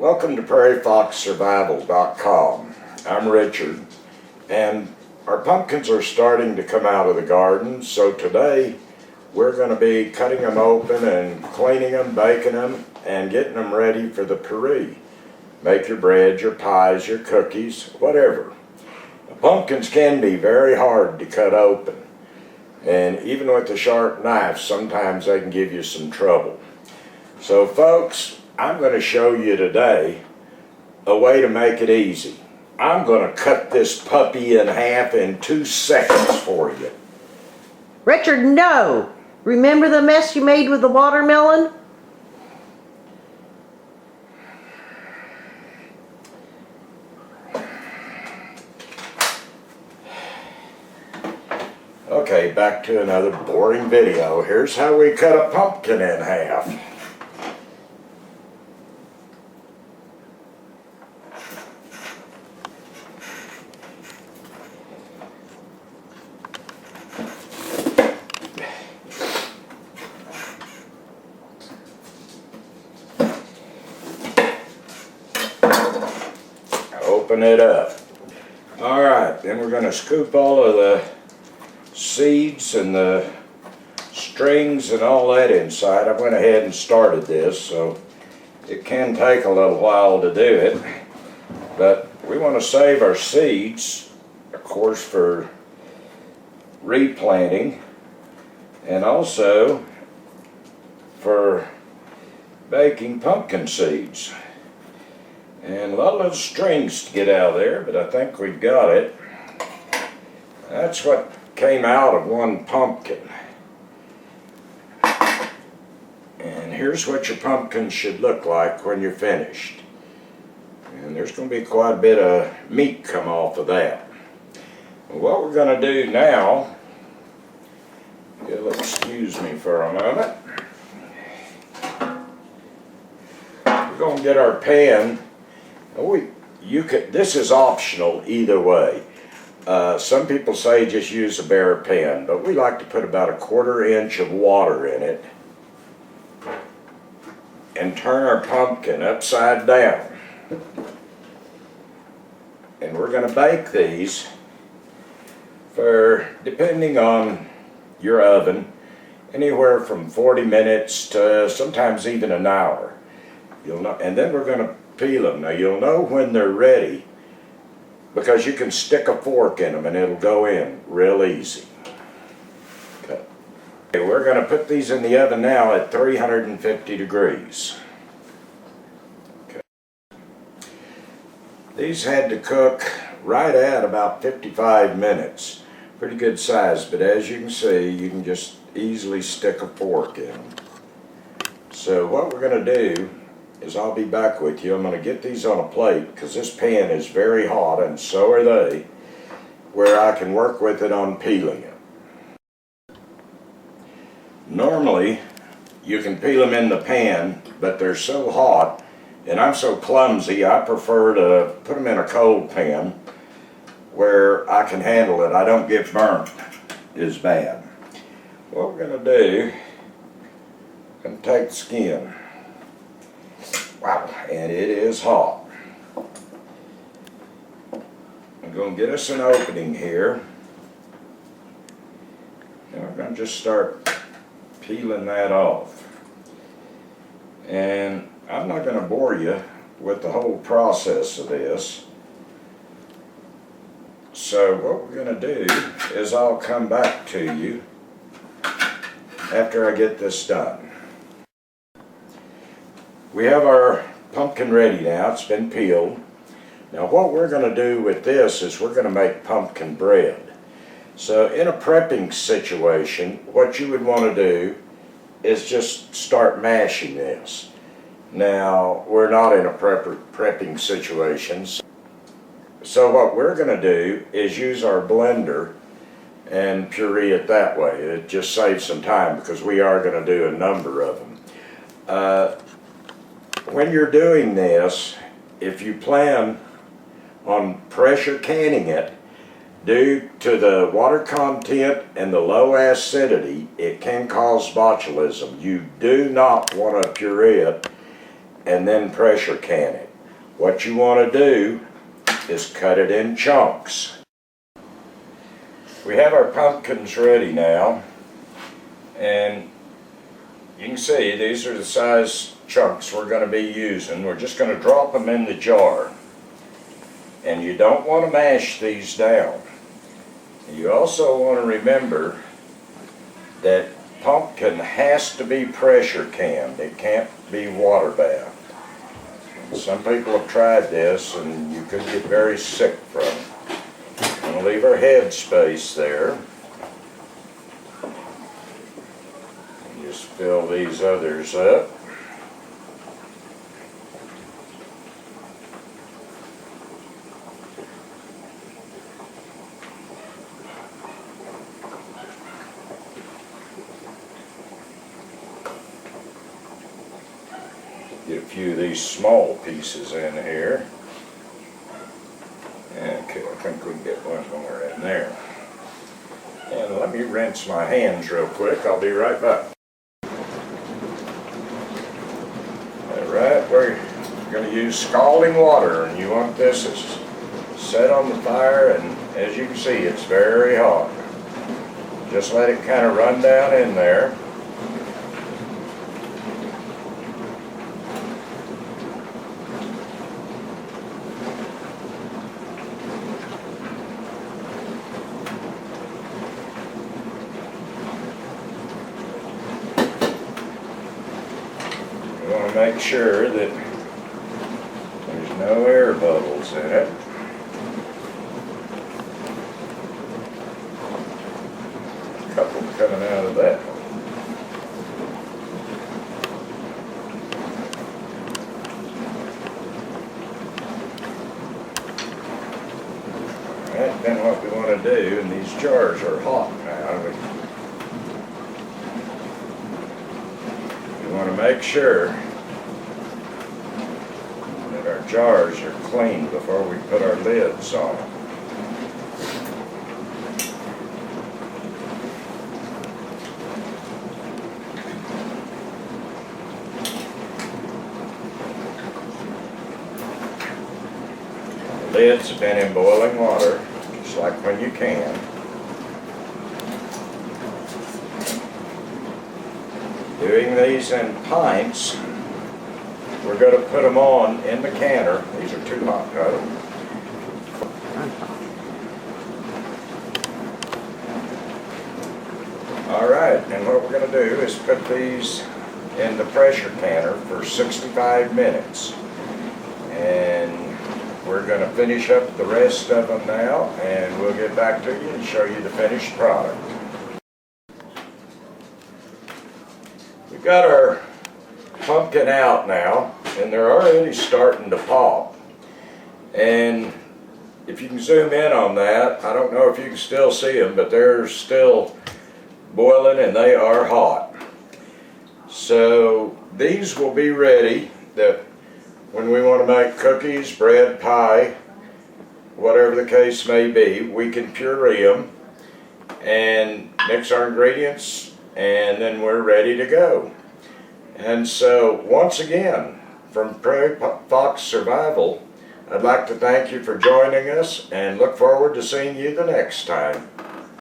Welcome to PrairieFoxSurvival.com. I'm Richard, and our pumpkins are starting to come out of the garden, so today we're going to be cutting them open and cleaning them, baking them, and getting them ready for the puree. Make your bread, your pies, your cookies, whatever. The pumpkins can be very hard to cut open, and even with a sharp knife, sometimes they can give you some trouble. So folks, I'm going to show you today a way to make it easy. I'm going to cut this puppy in half in 2 seconds for you. Richard, no! Remember the mess you made with the watermelon? Okay, back to another boring video. Here's how we cut a pumpkin in half. Open it up. Alright, then we're going to scoop all of the seeds and the strings and all that inside. I went ahead and started this, so it can take a little while to do it. But we want to save our seeds, of course, for replanting and also for baking pumpkin seeds. And a lot of strings to get out of there, but I think we've got it. That's what came out of one pumpkin. And here's what your pumpkin should look like when you're finished. And there's going to be quite a bit of meat come off of that. What we're going to do now, you'll excuse me for a moment. We're going to get our pan. This is optional either way. Some people say just use a bare pan, but we like to put about 1/4 inch of water in it and turn our pumpkin upside down. And we're going to bake these for, depending on your oven, anywhere from 40 minutes to sometimes even an hour. And then we're going to peel them. Now you'll know when they're ready because you can stick a fork in them and it'll go in real easy. Okay, we're going to put these in the oven now at 350 degrees. Okay. These had to cook right at about 55 minutes. Pretty good size, but as you can see, you can just easily stick a fork in them. So what we're going to do is I'll be back with you. I'm going to get these on a plate because this pan is very hot and so are they, where I can work with it on peeling it. Normally you can peel them in the pan, but they're so hot and I'm so clumsy I prefer to put them in a cold pan where I can handle it. I don't get burnt as bad. What we're going to do, I'm going to take the skin. Wow, and it is hot. I'm going to get us an opening here. And we're going to just start peeling that off. And I'm not going to bore you with the whole process of this. So what we're going to do is I'll come back to you after I get this done. We have our pumpkin ready now. It's been peeled. Now what we're going to do with this is we're going to make pumpkin bread. So in a prepping situation, what you would want to do is just start mashing this. Now we're not in a prepping situation. So what we're going to do is use our blender and puree it that way. It just saves some time because we are going to do a number of them. When you're doing this, if you plan on pressure canning it, due to the water content and the low acidity, it can cause botulism. You do not want to puree it and then pressure can it. What you want to do is cut it in chunks. We have our pumpkins ready now, and you can see these are the size chunks we're going to be using. We're just going to drop them in the jar, and you don't want to mash these down. You also want to remember that pumpkin has to be pressure canned. It can't be water bathed. Some people have tried this and you could get very sick from it. I'm going to leave our head space there. Just fill these others up. Get a few of these small pieces in here. Okay, I think we can get one more in there. And let me rinse my hands real quick. I'll be right back. Alright, we're going to use scalding water, and you want this set on the fire, and as you can see, it's very hot. Just let it kind of run down in there. You want to make sure that there's no air bubbles in it. A couple coming out of that one. Alright, then what we want to do, and these jars are hot now, we want to make sure that our jars are clean before we put our lids on. The lids have been in boiling water, just like when you can. Doing these in pints, we're going to put them on in the canner. These are too hot, Alright, and what we're going to do is put these in the pressure canner for 65 minutes. And we're going to finish up the rest of them now, and we'll get back to you and show you the finished product. We've got our pumpkin out now, and they're already starting to pop. And if you can zoom in on that, I don't know if you can still see them, but they're still boiling and they are hot. So these will be ready that when we want to make cookies, bread, pie, whatever the case may be, we can puree them and mix our ingredients, and then we're ready to go. And so once again, from Prairie Fox Survival, I'd like to thank you for joining us and look forward to seeing you the next time.